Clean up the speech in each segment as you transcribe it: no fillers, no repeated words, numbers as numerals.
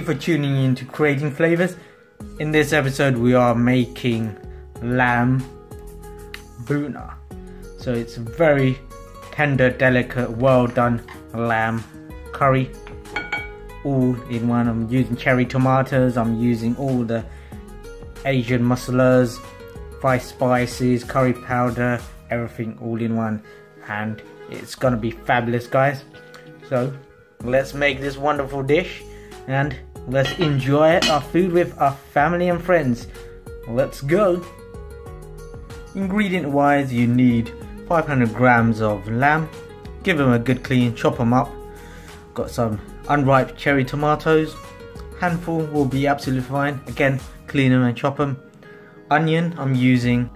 for tuning in to Creating Flavors. In this episode we are making lamb bhuna. So it's a very tender, delicate, well done lamb curry, all in one. I'm using cherry tomatoes, I'm using all the Asian masalas, 5 spices, curry powder, everything all in one, and it's gonna be fabulous, guys. So let's make this wonderful dish and let's enjoy our food with our family and friends. Let's go. Ingredient wise, you need 500 grams of lamb. Give them a good clean, chop them up. Got some unripe cherry tomatoes, handful will be absolutely fine. Again, clean them and chop them. Onion, I'm using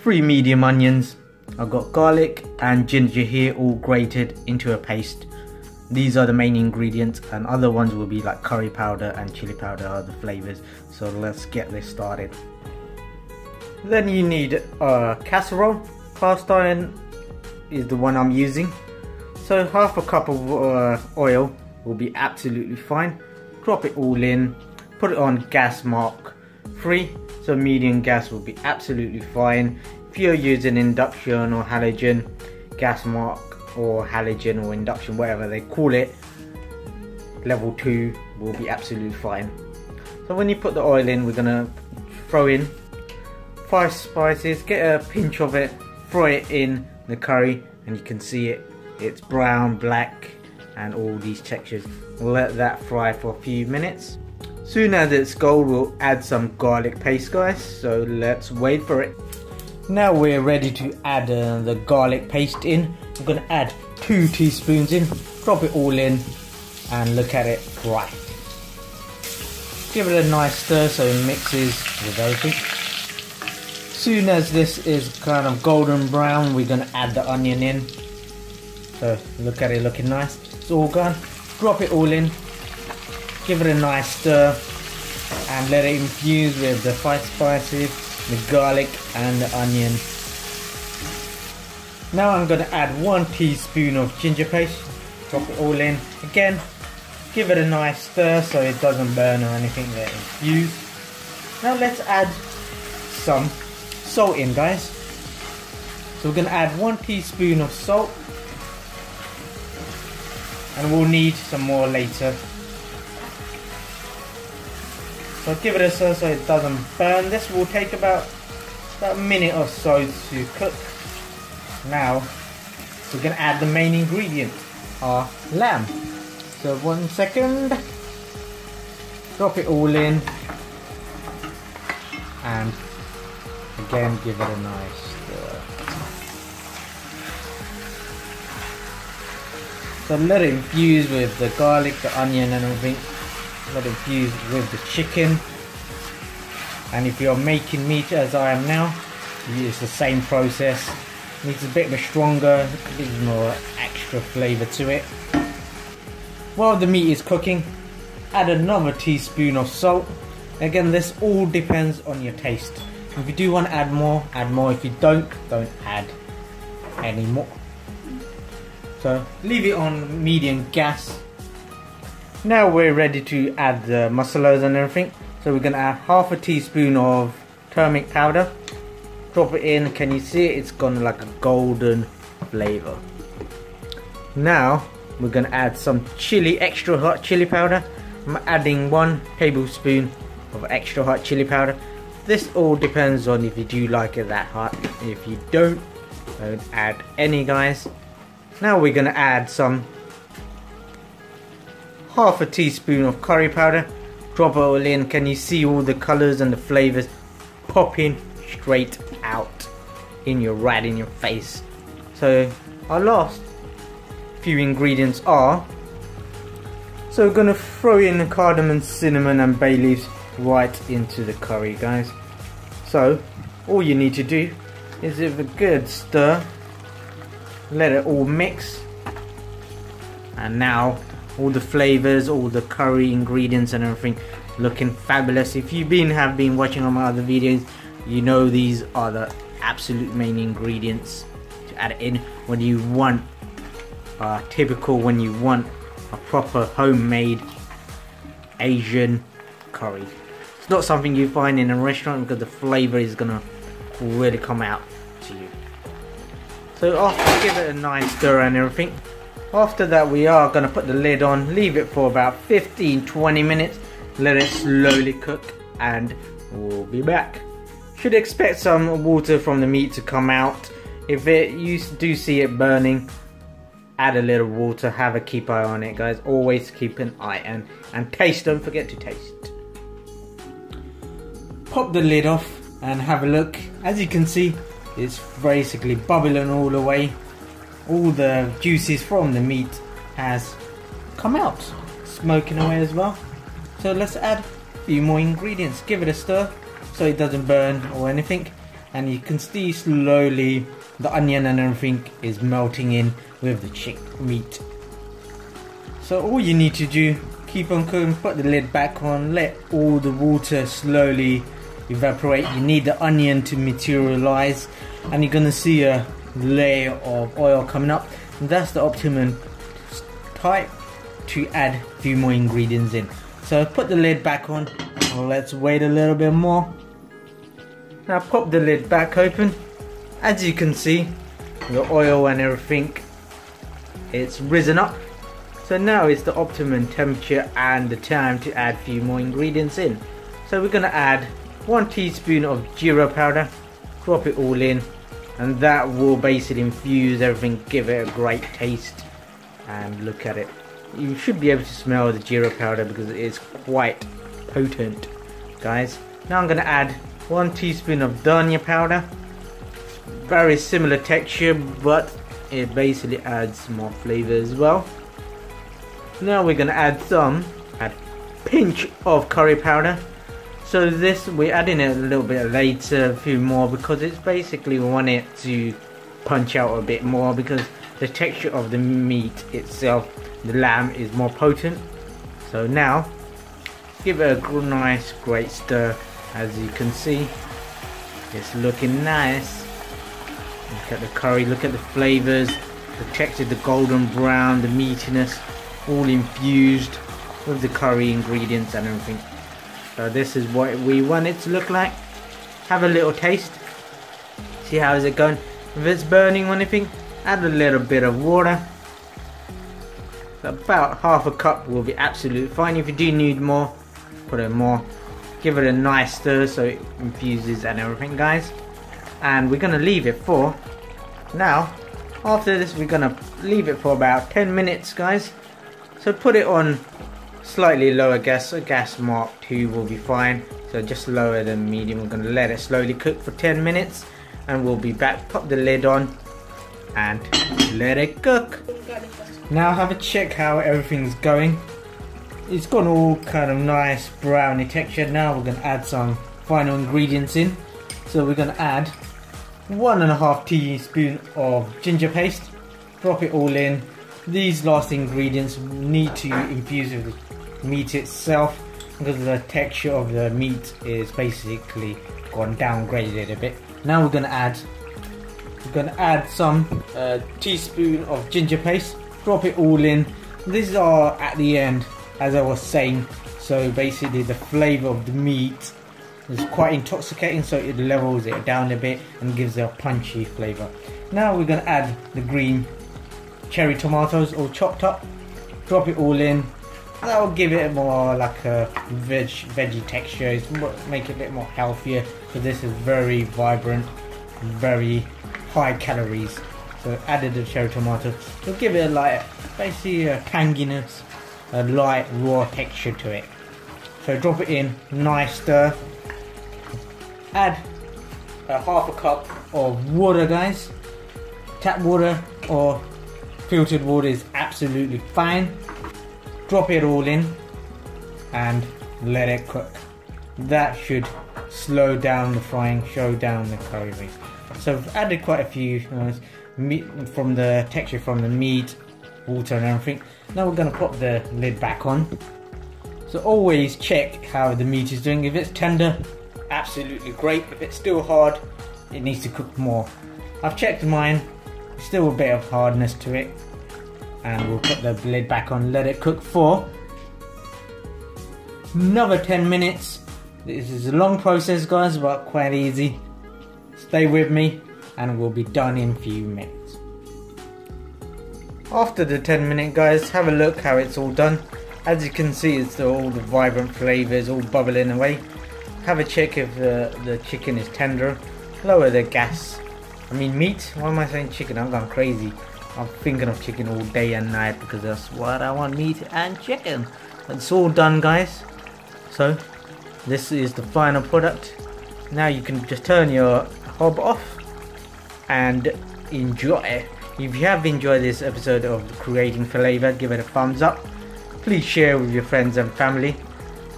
3 medium onions. I've got garlic and ginger here, all grated into a paste. These are the main ingredients, and other ones will be like curry powder and chili powder are the flavors. So let's get this started. Then you need a casserole. Cast iron is the one I'm using. So half a cup of oil will be absolutely fine. Drop it all in, put it on gas mark 3, so medium gas will be absolutely fine. If you're using induction or halogen, gas mark or halogen or induction, whatever they call it, level 2 will be absolutely fine. So when you put the oil in, we're gonna throw in 5 spices, get a pinch of it, throw it in the curry, and you can see it's brown, black, and all these textures. We'll let that fry for a few minutes. Soon as it's gold, we'll add some garlic paste, guys, so let's wait for it. Now we're ready to add the garlic paste in. I'm going to add 2 teaspoons in, drop it all in, and look at it fry. Give it a nice stir so it mixes with everything. Soon as this is kind of golden brown, we're going to add the onion in. So look at it looking nice. It's all gone. Drop it all in, give it a nice stir, and let it infuse with the 5 spices, the garlic and the onion. Now I'm going to add 1 teaspoon of ginger paste. Drop it all in. Again, give it a nice stir so it doesn't burn or anything. Let it infuse. Now let's add some salt in, guys. So we're going to add 1 teaspoon of salt, and we'll need some more later. So give it a stir so it doesn't burn. This will take about a minute or so to cook. Now we're going to add the main ingredient, our lamb. So 1 second, drop it all in, and again give it a nice stir. So let it infuse with the garlic, the onion and everything. Let it infuse with the chicken. And if you're making meat as I am now, it's the same process. Needs a bit of a stronger, gives more extra flavour to it. While the meat is cooking, add another teaspoon of salt. Again, this all depends on your taste. If you do want to add more, add more. If you don't add any more. So leave it on medium gas. Now we're ready to add the masalas and everything. So we're going to add half a teaspoon of turmeric powder. Drop it in. Can you see it? It's gone like a golden flavour. Now we're going to add some chili, extra hot chili powder. I'm adding 1 tablespoon of extra hot chili powder. This all depends on if you do like it that hot. If you don't add any, guys. Now we're going to add some half a teaspoon of curry powder. Drop it all in. Can you see all the colours and the flavours popping straight out in your face? So our last few ingredients are, so we're going to throw in the cardamom, cinnamon and bay leaves right into the curry, guys. So all you need to do is give a good stir, let it all mix, and now all the flavors, all the curry ingredients and everything looking fabulous. If you've have been watching on my other videos, you know these are the absolute main ingredients to add it in when you want typical, when you want a proper homemade Asian curry. It's not something you find in a restaurant because the flavour is gonna really come out to you. So after, give it a nice stir and everything. After that, we are gonna put the lid on, leave it for about 15-20 minutes, let it slowly cook, and we'll be back. Should expect some water from the meat to come out. If you do see it burning, add a little water. Have a keep eye on it, guys. Always keep an eye and taste. Don't forget to taste. Pop the lid off and have a look. As you can see, it's basically bubbling all the way. All the juices from the meat has come out, smoking away as well. So let's add a few more ingredients. Give it a stir so it doesn't burn or anything, and you can see slowly the onion and everything is melting in with the meat. So all you need to do, keep on cooking, put the lid back on, let all the water slowly evaporate. You need the onion to materialize, and you're gonna see a layer of oil coming up. And that's the optimum type to add a few more ingredients in. So put the lid back on. Let's wait a little bit more. Now pop the lid back open. As you can see, the oil and everything, it's risen up. So now it's the optimum temperature and the time to add a few more ingredients in. So we're gonna add 1 teaspoon of jeera powder, drop it all in, and that will basically infuse everything, give it a great taste. And look at it. You should be able to smell the jeera powder because it is quite potent, guys. Now I'm gonna add 1 teaspoon of dhania powder. Very similar texture, but it basically adds more flavor as well. Now we're gonna add a pinch of curry powder. So this we're adding it a little bit later, a few more, because it's basically we want it to punch out a bit more because the texture of the meat itself, the lamb, is more potent. So now give it a nice great stir. As you can see, it's looking nice. Look at the curry, look at the flavors, the texture, the golden brown, the meatiness, all infused with the curry ingredients and everything. So this is what we want it to look like. Have a little taste. See how is it going. If it's burning or anything, add a little bit of water. About half a cup will be absolutely fine. If you do need more, put in more. Give it a nice stir so it infuses and everything, guys. And we're gonna leave it for, now after this we're gonna leave it for about 10 minutes, guys. So put it on slightly lower gas, so gas mark 2 will be fine. So just lower than medium. We're gonna let it slowly cook for 10 minutes and we'll be back. Pop the lid on and let it cook. Now have a check how everything's going. It's got all kind of nice browny texture. Now we're gonna add some final ingredients in. So we're gonna add 1.5 teaspoon of ginger paste. Drop it all in. These last ingredients need to infuse with the meat itself because the texture of the meat is basically gone downgraded a bit. Now we're gonna add some teaspoon of ginger paste. Drop it all in. These are at the end, as I was saying. So basically the flavour of the meat is quite intoxicating, so it levels it down a bit and gives it a punchy flavour. Now we're going to add the green cherry tomatoes all chopped up. Drop it all in. That will give it more like a veggie texture, make it a bit more healthier, because this is very vibrant, very high calories. So added the cherry tomato to give it like basically a tanginess, a light raw texture to it. So drop it in, nice stir. Add a half a cup of water, guys. Tap water or filtered water is absolutely fine. Drop it all in and let it cook. That should slow down the frying, slow down the curry rate. So I've added quite a few meat from the texture from the meat, water and everything. Now we're going to pop the lid back on. So always check how the meat is doing. If it's tender, absolutely great. If it's still hard, it needs to cook more. I've checked mine, still a bit of hardness to it. And we'll put the lid back on, let it cook for another 10 minutes. This is a long process, guys, but quite easy. Stay with me and we'll be done in a few minutes. After the 10 minute, guys, have a look how it's all done. As you can see, it's all the vibrant flavors all bubbling away. Have a check if the chicken is tender. Lower the gas. I mean meat. Why am I saying chicken? I'm going crazy. I'm thinking of chicken all day and night because that's what I want, meat and chicken. It's all done, guys. So this is the final product. Now you can just turn your hob off and enjoy. If you have enjoyed this episode of Creating Flavor, give it a thumbs up. Please share with your friends and family.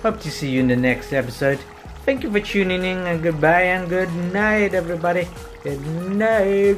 Hope to see you in the next episode. Thank you for tuning in, and goodbye and good night, everybody. Good night.